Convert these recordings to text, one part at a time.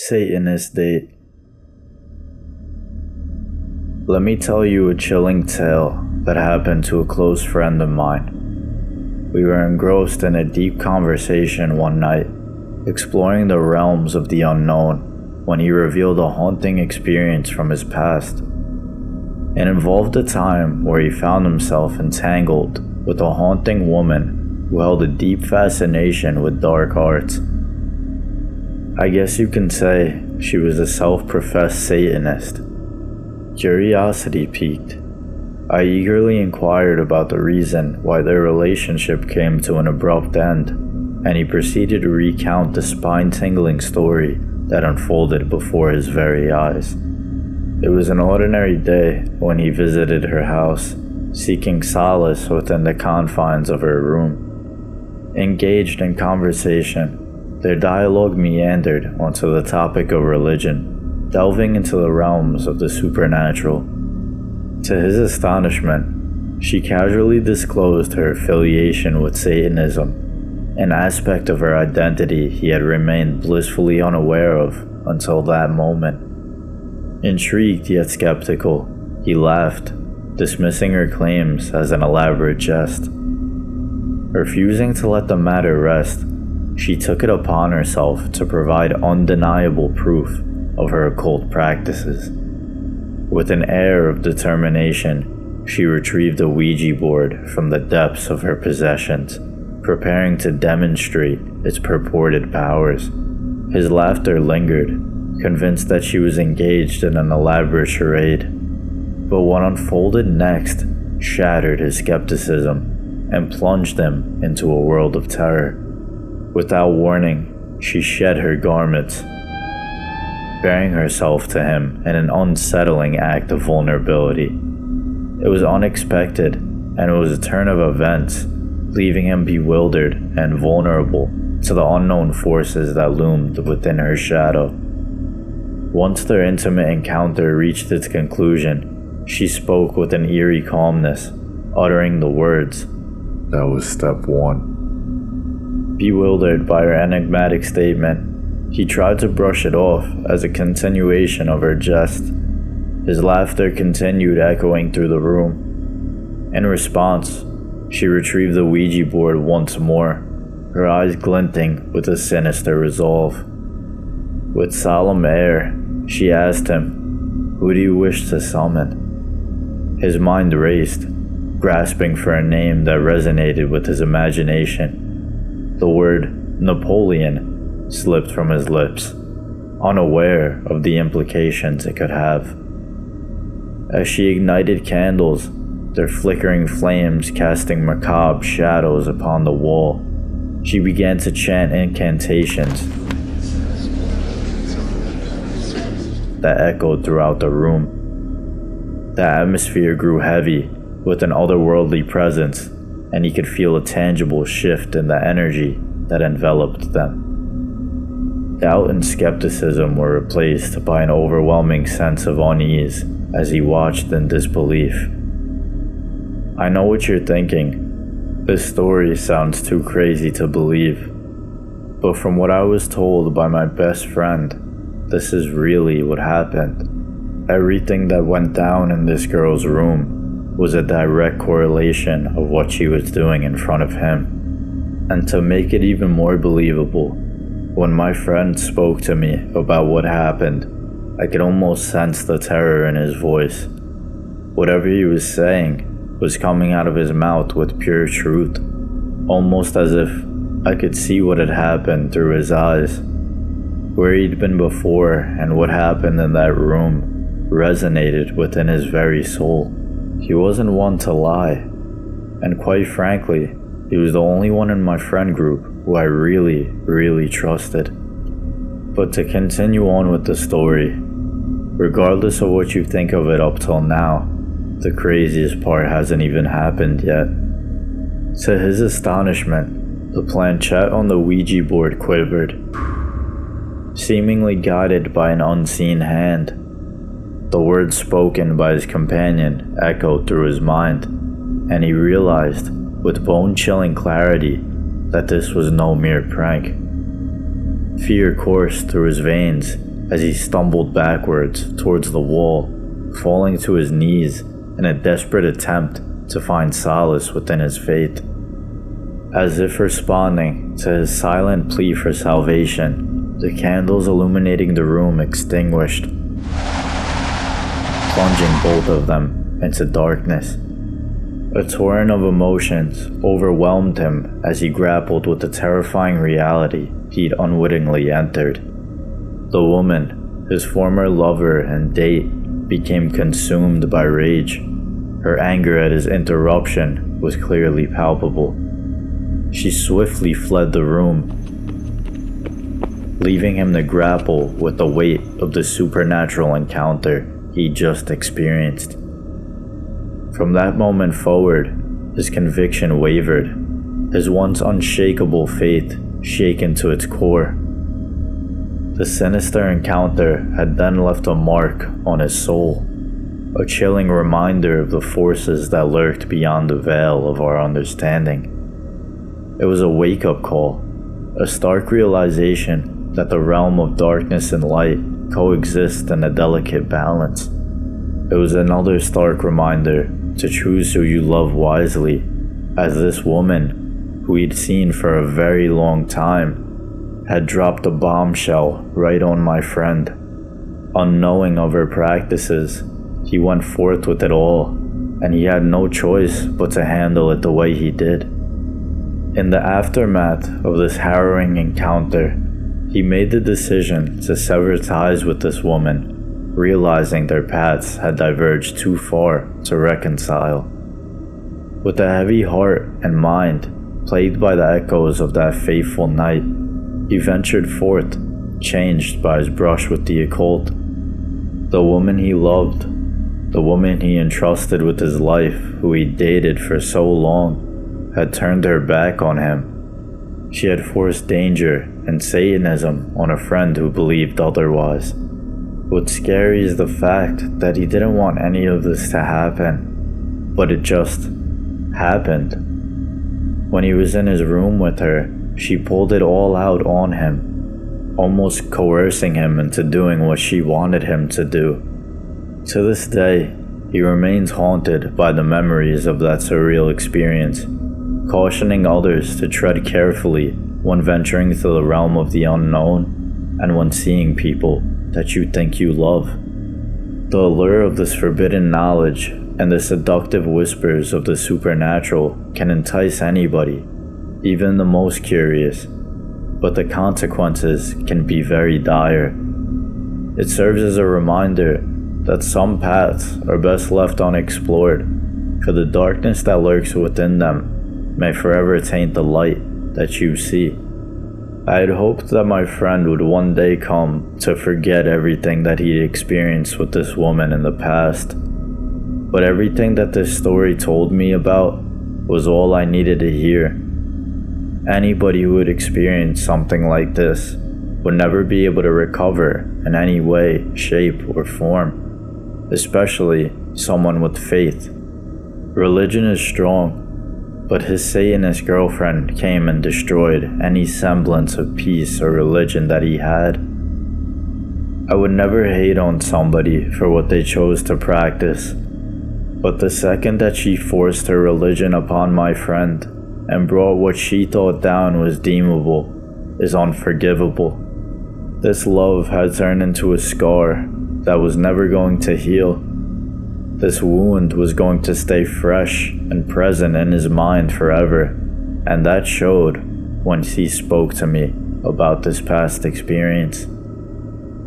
Satanist date. Let me tell you a chilling tale that happened to a close friend of mine. We were engrossed in a deep conversation one night, exploring the realms of the unknown, when he revealed a haunting experience from his past. It involved a time where he found himself entangled with a haunting woman who held a deep fascination with dark arts. I guess you can say she was a self-professed Satanist. Curiosity piqued. I eagerly inquired about the reason why their relationship came to an abrupt end, and he proceeded to recount the spine-tingling story that unfolded before his very eyes. It was an ordinary day when he visited her house, seeking solace within the confines of her room. Engaged in conversation, their dialogue meandered onto the topic of religion, delving into the realms of the supernatural. To his astonishment, she casually disclosed her affiliation with Satanism, an aspect of her identity he had remained blissfully unaware of until that moment. Intrigued yet skeptical, he laughed, dismissing her claims as an elaborate jest. Refusing to let the matter rest, she took it upon herself to provide undeniable proof of her occult practices. With an air of determination, she retrieved a Ouija board from the depths of her possessions, preparing to demonstrate its purported powers. His laughter lingered, convinced that she was engaged in an elaborate charade. But what unfolded next shattered his skepticism and plunged him into a world of terror. Without warning, she shed her garments, baring herself to him in an unsettling act of vulnerability. It was unexpected, and it was a turn of events, leaving him bewildered and vulnerable to the unknown forces that loomed within her shadow. Once their intimate encounter reached its conclusion, she spoke with an eerie calmness, uttering the words, "That was step one." Bewildered by her enigmatic statement, he tried to brush it off as a continuation of her jest. His laughter continued echoing through the room. In response, she retrieved the Ouija board once more, her eyes glinting with a sinister resolve. With solemn air, she asked him, "Who do you wish to summon?" His mind raced, grasping for a name that resonated with his imagination. The word Napoleon slipped from his lips, unaware of the implications it could have. As she ignited candles, their flickering flames casting macabre shadows upon the wall, she began to chant incantations that echoed throughout the room. The atmosphere grew heavy with an otherworldly presence, and he could feel a tangible shift in the energy that enveloped them. Doubt and skepticism were replaced by an overwhelming sense of unease as he watched in disbelief. I know what you're thinking. This story sounds too crazy to believe. But from what I was told by my best friend, this is really what happened. Everything that went down in this girl's room was a direct correlation of what she was doing in front of him. And to make it even more believable, when my friend spoke to me about what happened, I could almost sense the terror in his voice. Whatever he was saying was coming out of his mouth with pure truth, almost as if I could see what had happened through his eyes. Where he'd been before and what happened in that room resonated within his very soul. He wasn't one to lie, and quite frankly, he was the only one in my friend group who I really trusted. But to continue on with the story, regardless of what you think of it up till now, the craziest part hasn't even happened yet. To his astonishment, the planchette on the Ouija board quivered, seemingly guided by an unseen hand. The words spoken by his companion echoed through his mind, and he realized with bone-chilling clarity that this was no mere prank. Fear coursed through his veins as he stumbled backwards towards the wall, falling to his knees in a desperate attempt to find solace within his fate. As if responding to his silent plea for salvation, the candles illuminating the room extinguished, plunging both of them into darkness. A torrent of emotions overwhelmed him as he grappled with the terrifying reality he'd unwittingly entered. The woman, his former lover and date, became consumed by rage. Her anger at his interruption was clearly palpable. She swiftly fled the room, leaving him to grapple with the weight of the supernatural encounter he just experienced. From that moment forward, his conviction wavered, his once unshakable faith shaken to its core. The sinister encounter had then left a mark on his soul, a chilling reminder of the forces that lurked beyond the veil of our understanding. It was a wake-up call, a stark realization that the realm of darkness and light coexist in a delicate balance. It was another stark reminder to choose who you love wisely, as this woman, who he'd seen for a very long time, had dropped a bombshell right on my friend. Unknowing of her practices, he went forth with it all, and he had no choice but to handle it the way he did. In the aftermath of this harrowing encounter, he made the decision to sever ties with this woman, realizing their paths had diverged too far to reconcile. With a heavy heart and mind plagued by the echoes of that fateful night, he ventured forth, changed by his brush with the occult. The woman he loved, the woman he entrusted with his life, who he dated for so long, had turned her back on him. She had forced danger and Satanism on a friend who believed otherwise. What's scary is the fact that he didn't want any of this to happen, but it just happened. When he was in his room with her, she pulled it all out on him, almost coercing him into doing what she wanted him to do. To this day, he remains haunted by the memories of that surreal experience, cautioning others to tread carefully when venturing to the realm of the unknown and when seeing people that you think you love. The allure of this forbidden knowledge and the seductive whispers of the supernatural can entice anybody, even the most curious, but the consequences can be very dire. It serves as a reminder that some paths are best left unexplored, for the darkness that lurks within them may forever taint the light that you see. I had hoped that my friend would one day come to forget everything that he experienced with this woman in the past, but everything that this story told me about was all I needed to hear. Anybody who would experience something like this would never be able to recover in any way, shape, or form, especially someone with faith. Religion is strong, but his Satanist girlfriend came and destroyed any semblance of peace or religion that he had. I would never hate on somebody for what they chose to practice, but the second that she forced her religion upon my friend and brought what she thought down was deemable is unforgivable. This love had turned into a scar that was never going to heal. This wound was going to stay fresh and present in his mind forever, and that showed when he spoke to me about this past experience.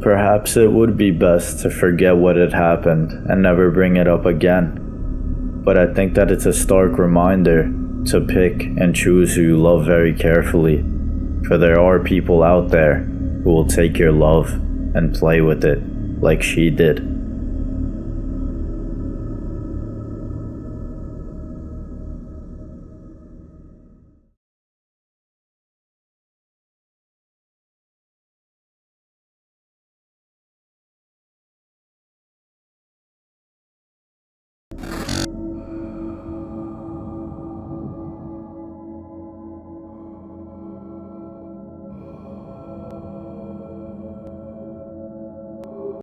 Perhaps it would be best to forget what had happened and never bring it up again, but I think that it's a stark reminder to pick and choose who you love very carefully, for there are people out there who will take your love and play with it like she did.